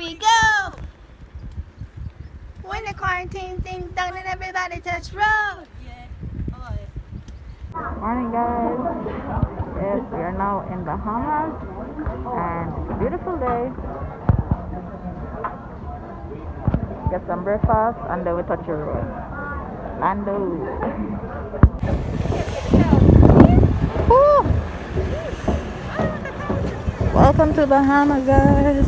we go. When the quarantine thing done and everybody touch road. Morning guys. Yes, we are now in Bahamas and it's a beautiful day. Get some breakfast and then we touch the road. Lando. Woo! Welcome to Bahamas guys.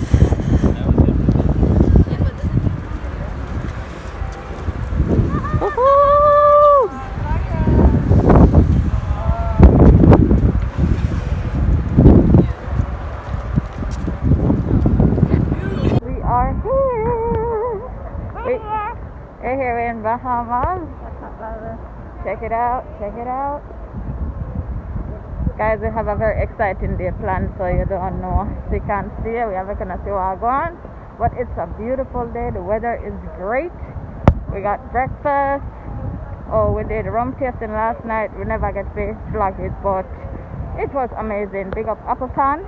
Woohoo! We are here. We're here in Bahamas. Check it out, check it out. Guys, we have a very exciting day planned, so you don't know. You can't see it. We are gonna see what going on. But it's a beautiful day. The weather is great. We got breakfast. Oh, we did rum tasting last night. We never get to vlog it, but it was amazing. Big up Appleton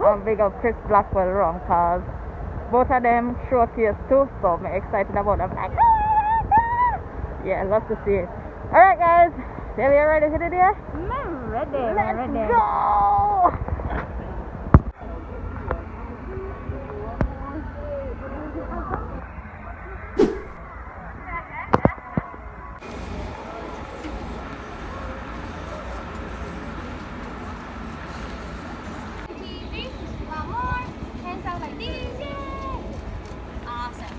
and big up Chris Blackwell rum, cause both of them showcase too. So I'm excited about them. Like, yeah, love to see it. All right, guys. Are we ready to do this? I'm ready. Let's go. One more. Hands out like this. Yay. Awesome.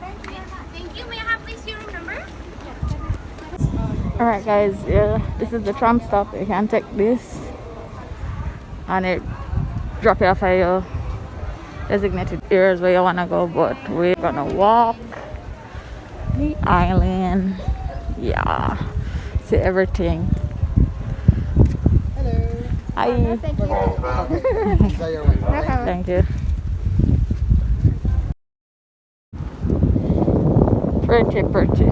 Thank you. May I have please your room number? Alright guys, yeah, this is the tram stop. You can take this and it drop you off at your designated areas where you wanna go, but we're gonna walk the island. Yeah. See everything. Hello. Hi. Thank you. Thank you. Pretty, pretty.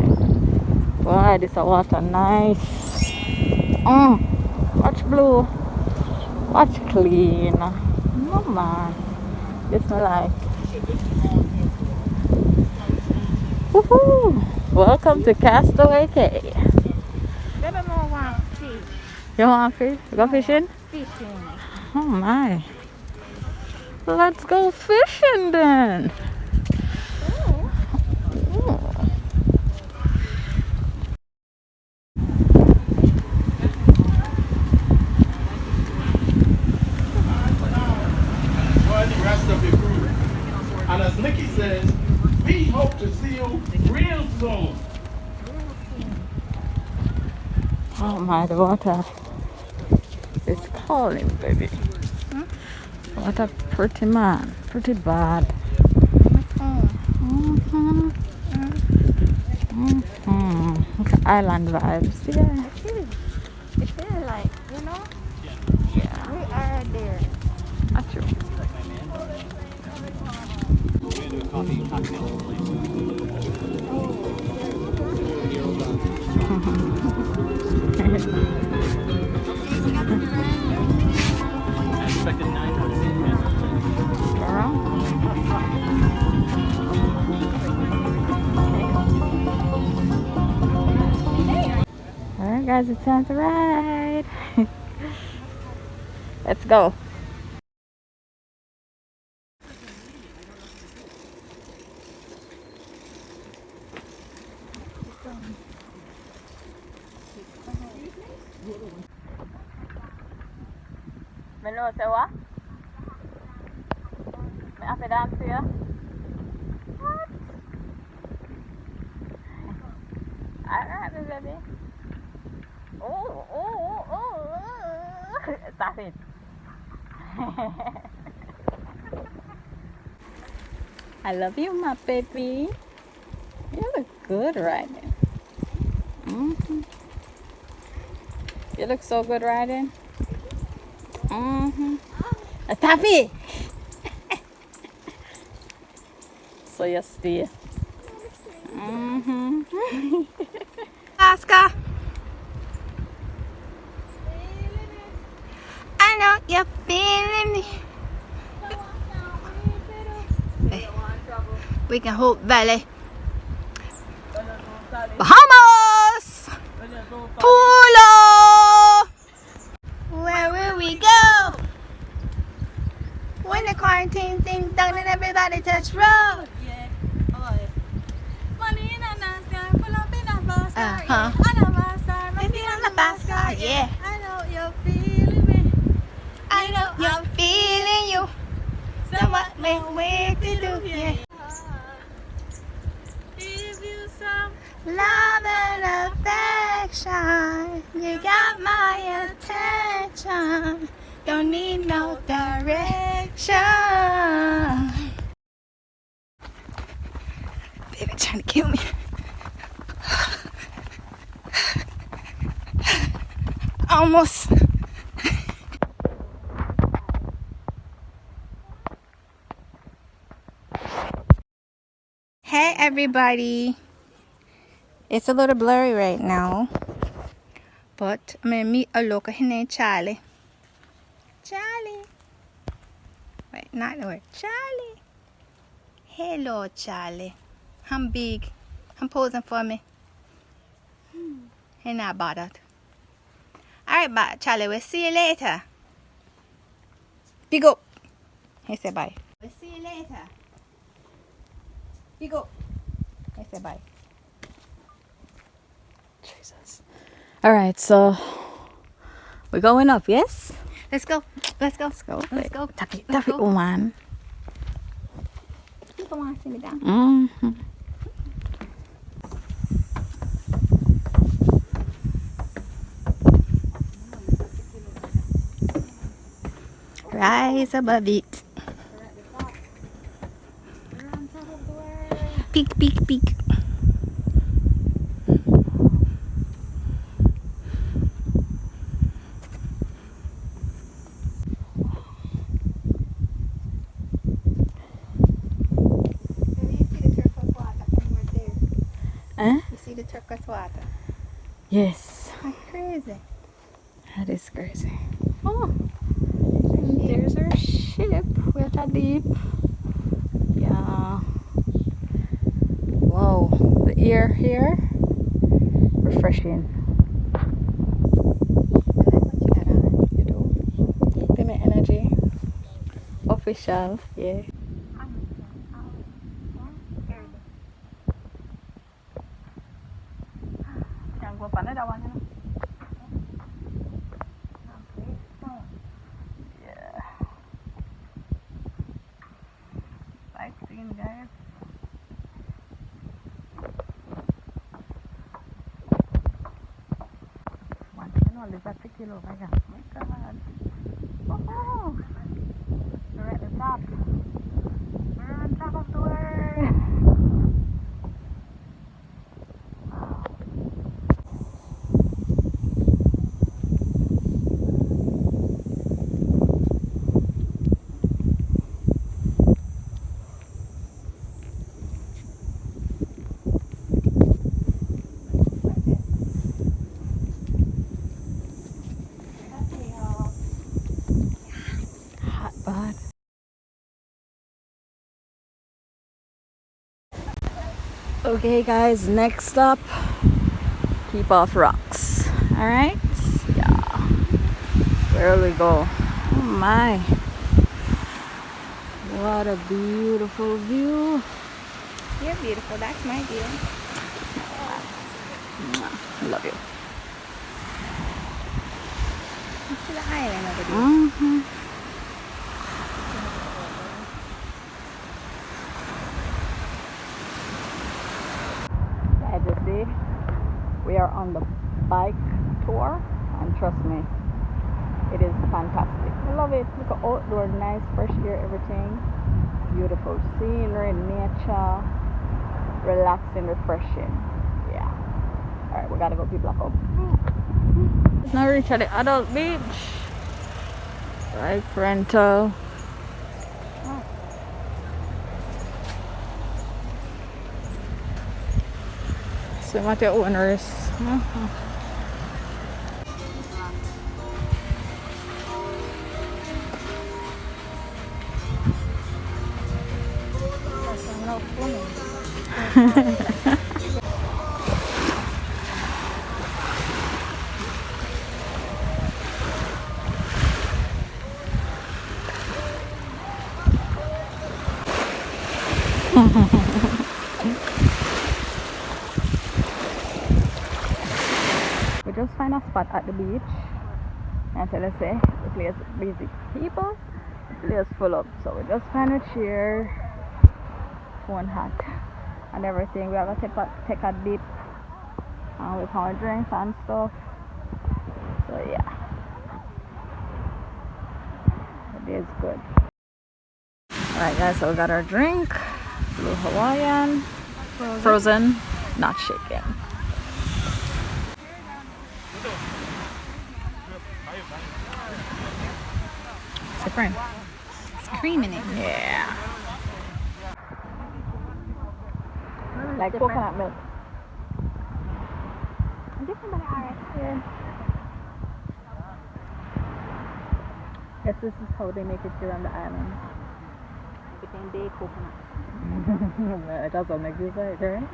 Wow, this water nice. Watch blue. Watch clean. No man. This me like. Woohoo! Welcome to Castaway Cay. Maybe more want fish. You want fish? You go fishing? Fishing. Oh my. Let's go fishing then. And as Nikki says, we hope to see you real soon. Oh my, the water is calling, baby. What a pretty man. Pretty bad. Okay, island vibes. Yeah. It feels like, you know, Yeah. we are there. Not true. Alright guys, it's time to ride. Let's go. Me know say what? Me have to dance to you? What? Alright, baby. Oh. Stop it. I love you, my baby. You look good riding. You look so good riding. Tami! So you stay. Oscar. I know you're feeling me. We can Hope Valley. Bahamas! Pulo! Where will we go? When the quarantine thing done and everybody touch road. Yeah. Money in a nice car, pull up in a fast car. Uh-huh. I know my star, Maybe on the fast car, yeah. I know you're feeling me. I know I'm feeling you. So what may we to do? Yeah. Give you some. Love and affection. You got my attention. Don't need no direction. Baby trying to kill me. Almost. Hey everybody. It's a little blurry right now, but I'm gonna meet a local. His name Charlie. Charlie. Wait, not the word. Charlie. Hello, Charlie. I'm big. I'm posing for me. He not bothered. Alright, bye, Charlie. We'll see you later. Big up. He said bye. We'll see you later. Big up. He said bye. Jesus. Alright, so we're going up, yes? Let's go. Let's go. Let's go. Let's go. Tap it, woman. You don't want to see me down. Mm-hmm. Rise above it. Peek, peek, peek. You see the turquoise water? Yes. That's crazy. That is crazy. Oh, there's our ship. We're that deep. Yeah. Wow, the air here, refreshing. You do. Give me energy. Official, yeah. Yeah. Sightseeing, guys. Live at the kilo over here. Oh my God. Oh, we're at the top. We're on top of the world. Okay guys, next stop, keep off rocks. Alright? Yeah. Where will we go? Oh my. What a beautiful view. You're beautiful, that's my view. I love you. You see the island over there? Mm-hmm. As you see, we are on the bike tour, and trust me, it is fantastic. I love it. Look at outdoor, nice, fresh air, everything. Beautiful scenery, nature, relaxing, refreshing. Yeah. Alright, we gotta go people back up. Now we reach at the adult beach. Bike rental. Swim at your own risk. out swimming. We just find a spot at the beach. And tell us say the place is busy people. The place full up. So we just find a chair, phone hat and everything. We have to take a dip and we found drinks and stuff. So yeah. The day is good. Alright guys, so we got our drink. Blue Hawaiian. Frozen, not shaken. It's different. It's cream in it. Yeah. Like coconut milk. Different but alright. Yeah. Guess this is how they make it here on the island. Everything day coconut. Well, it doesn't make this right, right?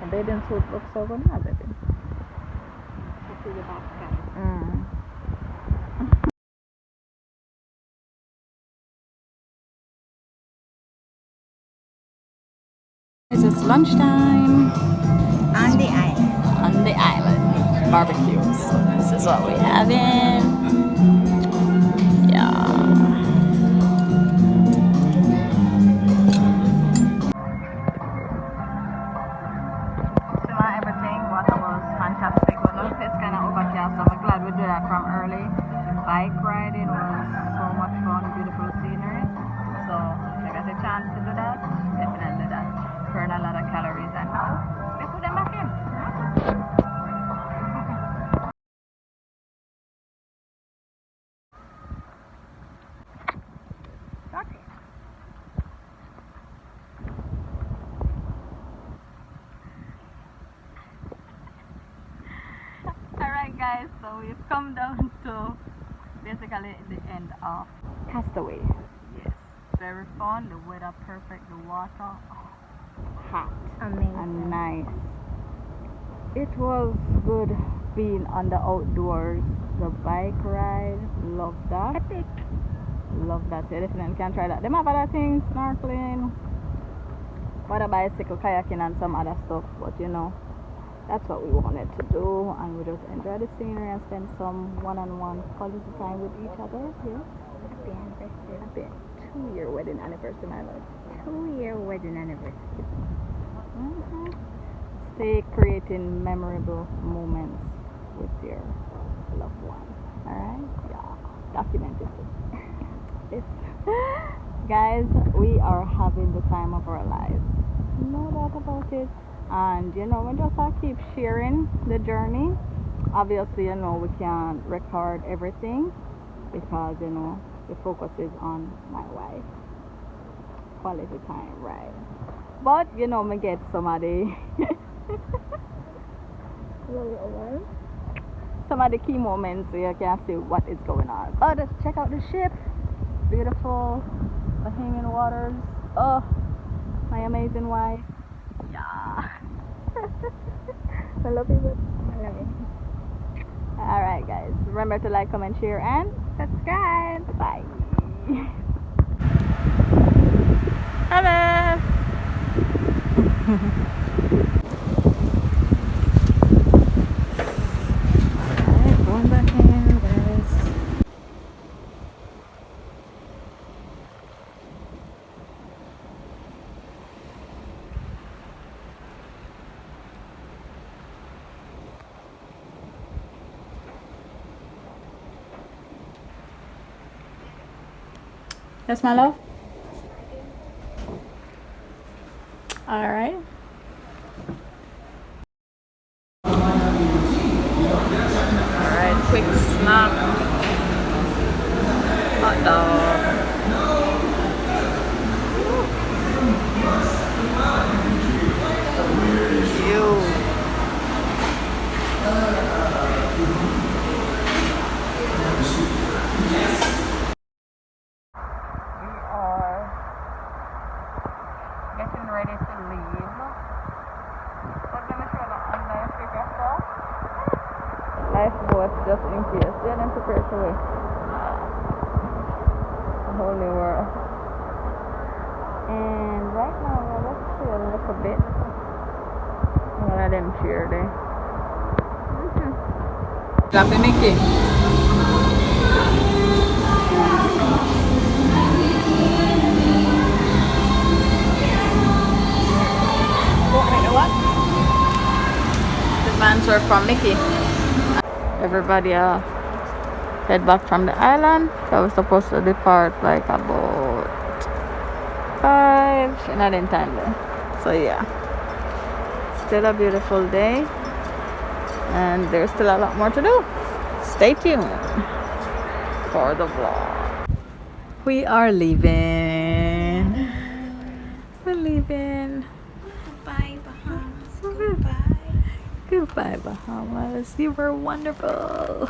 And bathing suit looks so good now, baby. Let's see the box guys. It's lunchtime On the island. on the island. Barbecues. So this is what we having. Yeah. Everything water was fantastic. But no, it's kind of overcast. So I'm glad we did that from early. Bike riding was so much fun, beautiful scenery. So if I got a chance to do that, definitely do that. Burn a lot of calories and now we put them back in. Okay. Alright guys, so we've come down to basically the end of Castaway. Yes, very fun, the weather perfect, the water hot Amazing. and nice. It was good being on the outdoors. The bike ride, love that. Epic. Love that. You definitely can try that. Them have other things, snorkeling, water bicycle, kayaking and some other stuff, but you know, that's what we wanted to do, and we just enjoy the scenery and spend some one-on-one quality time with each other. Yes. Happy anniversary. Happy 2-year wedding anniversary, my love. 2-year wedding anniversary. Stay creating memorable moments with your loved one. Alright? Yeah. Document it. Yes. Guys, we are having the time of our lives. No doubt about it. And you know, we just have to keep sharing the journey. Obviously, you know, we can't record everything because, you know, the focus is on my wife. Quality time, right? But, you know, me get somebody some of the key moments so you can see what is going on. Oh, just check out the ship. Beautiful Bahamian waters. Oh, my amazing wife. Yeah. I love you, babe. I love it. Alright guys, remember to like, comment, share and subscribe. Bye. Hello. Alright, going back in, guys. Yes, my love. All right. All right, quick snack. Hot dog. ready to leave. But let me show you on life figure stuff. Lifeboat just in case. Then I'm prepared to wait. The holy world. And right now we're just chill a little bit. One of them cheer there. Happy Mickey. What? The vans are from Mickey. Everybody head back from the island. So we're supposed to depart like about 5 in time there. So yeah. Still a beautiful day. And there's still a lot more to do. Stay tuned for the vlog. We are leaving. We're leaving. Goodbye, Bahamas. Goodbye. Goodbye, Bahamas. You were wonderful.